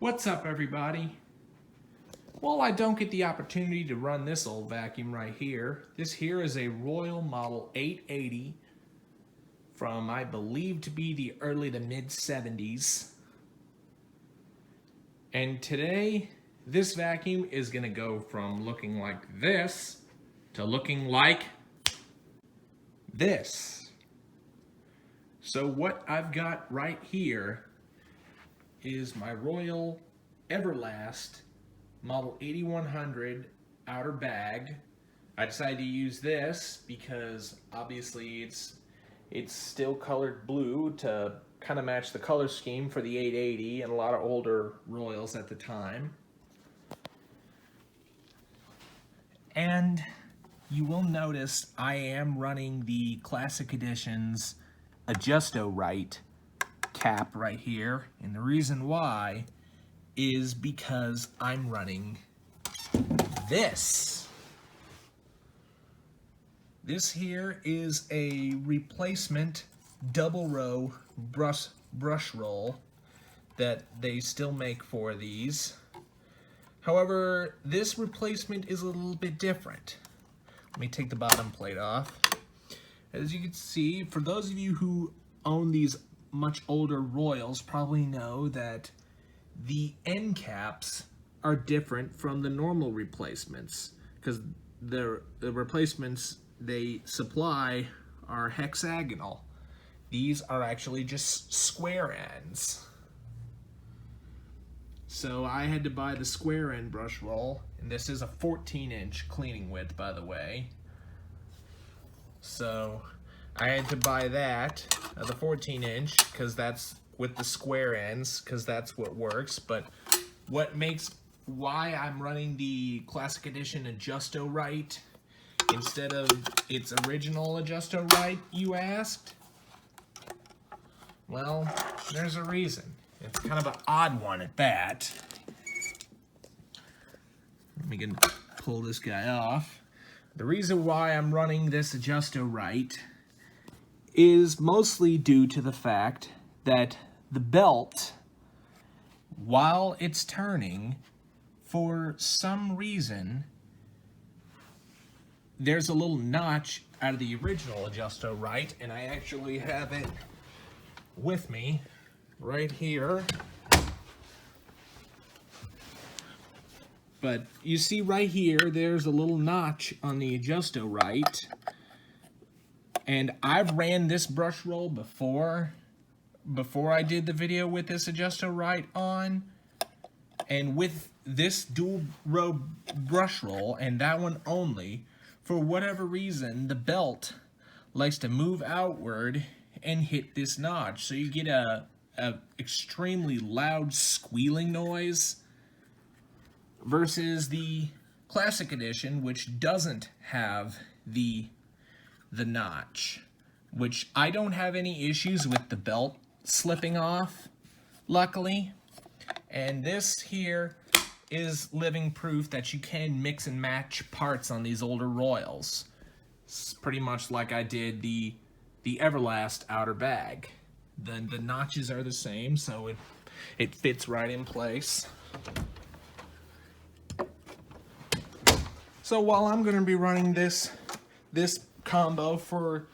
What's up, everybody? Well, I don't get the opportunity to run this old vacuum right here. This here is a Royal Model 880 from, I believe, to be the early to mid 70s. And today, this vacuum is going to go from looking like this to looking like this. So what I've got right here is my Royal Everlast Model 8100 outer bag. I decided to use this because obviously it's still colored blue to kind of match the color scheme for the 880 and a lot of older Royals at the time. And you will notice I am running the Classic Edition's Adjusto-Right cap right here, and the reason why is because I'm running this. This here is a replacement double row Brushroll that they still make for these. However, this replacement is a little bit different. Let me take the bottom plate off. As you can see, for those of you who own these much older Royals probably know that the end caps are different from the normal replacements because the replacements they supply are hexagonal. These are actually just square ends. So I had to buy the square end Brushroll, and this is a 14-inch cleaning width, by the way. So I had to buy that, the 14-inch, because that's with the square ends, because that's what works. But why I'm running the Classic Edition Adjusto-Right instead of its original Adjusto-Right, you asked? Well, there's a reason. It's kind of an odd one at that. Let me pull this guy off. The reason why I'm running this Adjusto-Right is mostly due to the fact that the belt, while it's turning, for some reason, there's a little notch out of the original Adjusto-Right, and I actually have it with me right here. But you see right here, there's a little notch on the Adjusto-Right. And I've ran this Brushroll before I did the video with this Adjusto-Right on. And with this dual row Brushroll and that one only, for whatever reason, the belt likes to move outward and hit this notch. So you get a extremely loud squealing noise versus the Classic Edition, which doesn't have the notch, which I don't have any issues with the belt slipping off, luckily. And this here is living proof that you can mix and match parts on these older Royals. It's pretty much like I did the Everlast outer bag. The notches are the same, so it fits right in place. So while I'm going to be running this combo for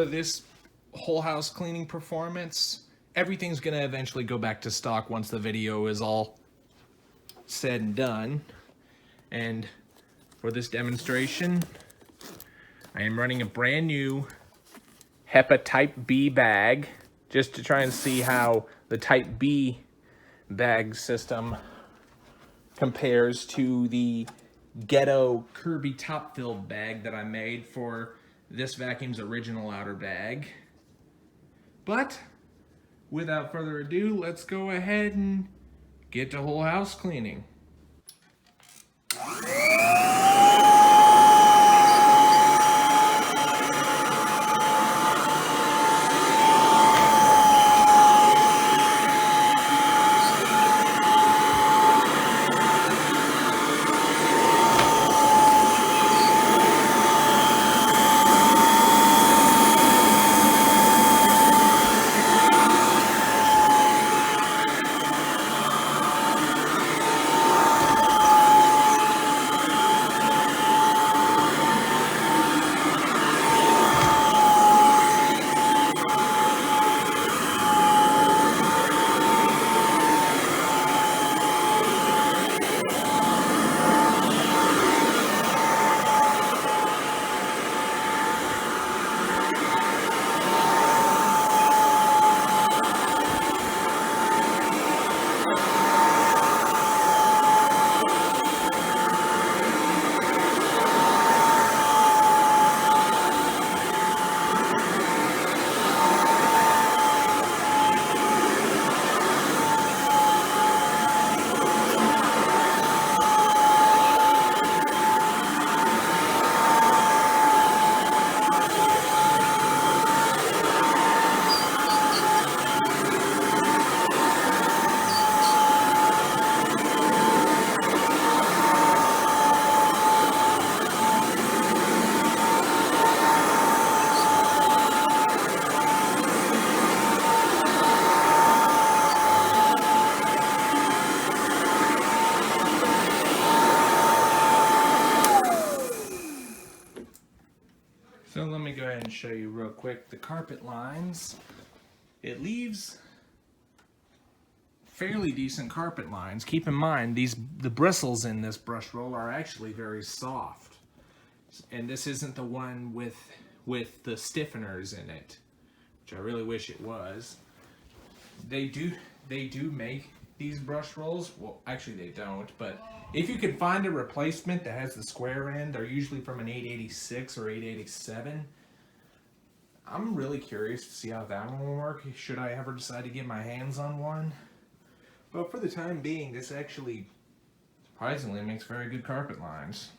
this whole house cleaning performance, everything's going to eventually go back to stock once the video is all said and done. And for this demonstration, I am running a brand new HEPA Type B bag just to try and see how the Type B bag system compares to the ghetto Kirby top filled bag that I made for this vacuum's original outer bag. But without further ado, let's go ahead and get to whole house cleaning. show you real quick the carpet lines. It leaves fairly decent carpet lines. Keep in mind, the bristles in this brush roll are actually very soft. And this isn't the one with the stiffeners in it, which I really wish it was. They do make these brush rolls. Well, actually they don't, but if you can find a replacement that has the square end, they're usually from an 886 or 887. I'm really curious to see how that one will work, should I ever decide to get my hands on one. But for the time being, this actually surprisingly makes very good carpet lines.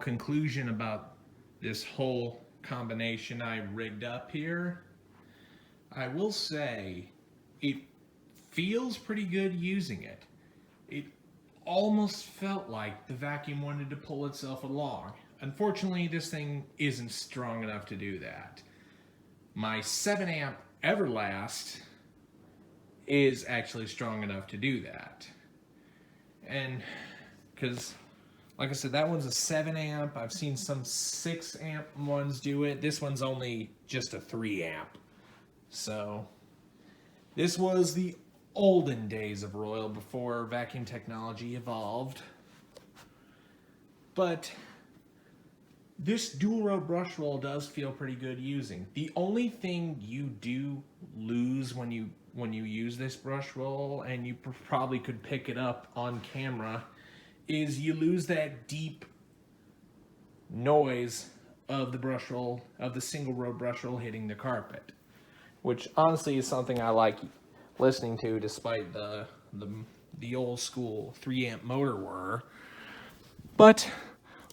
conclusion about this whole combination I rigged up here, I will say it feels pretty good using it. It almost felt like the vacuum wanted to pull itself along. Unfortunately, this thing isn't strong enough to do that. My 7 amp Everlast is actually strong enough to do that. And because, like I said, that one's a 7 amp. I've seen some 6 amp ones do it. This one's only just a 3 amp. So this was the olden days of Royal before vacuum technology evolved. But this dual row brush roll does feel pretty good using. The only thing you do lose when you use this brush roll, and you probably could pick it up on camera, is you lose that deep noise of the brush roll, of the single row brush roll hitting the carpet, which honestly is something I like listening to, despite the old school 3 amp motor whir. But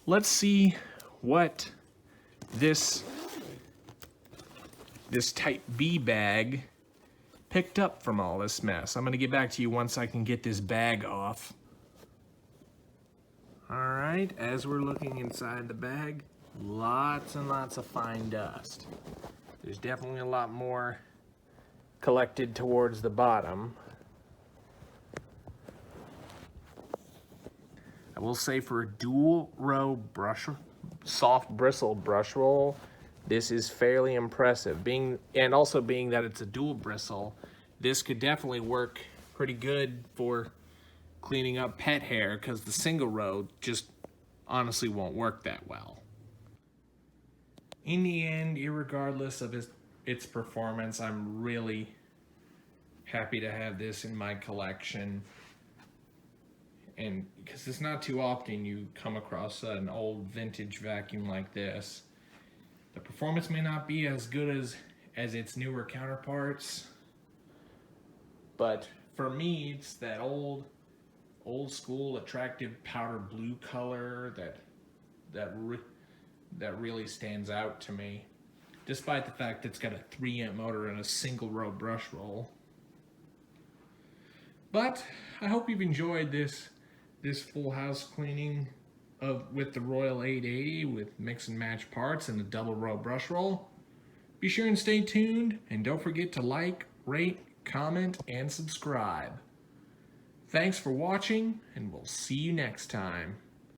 let's see what this Type B bag picked up from all this mess. I'm gonna get back to you once I can get this bag off. All right, as we're looking inside the bag, lots and lots of fine dust. There's definitely a lot more collected towards the bottom. I will say, for a dual row soft bristle brush roll, this is fairly impressive. And also being that it's a dual bristle, this could definitely work pretty good for cleaning up pet hair, because the single row just honestly won't work that well. In the end, irregardless of its performance, I'm really happy to have this in my collection. And because it's not too often you come across an old vintage vacuum like this. The performance may not be as good as its newer counterparts, but for me, it's that old school attractive powder blue color that really stands out to me, despite the fact that it's got a 3 amp motor and a single row brush roll. But I hope you've enjoyed this full house cleaning with the Royal 880 with mix and match parts and a double row brush roll. Be sure and stay tuned, and don't forget to like, rate, comment, and subscribe. Thanks for watching, and we'll see you next time.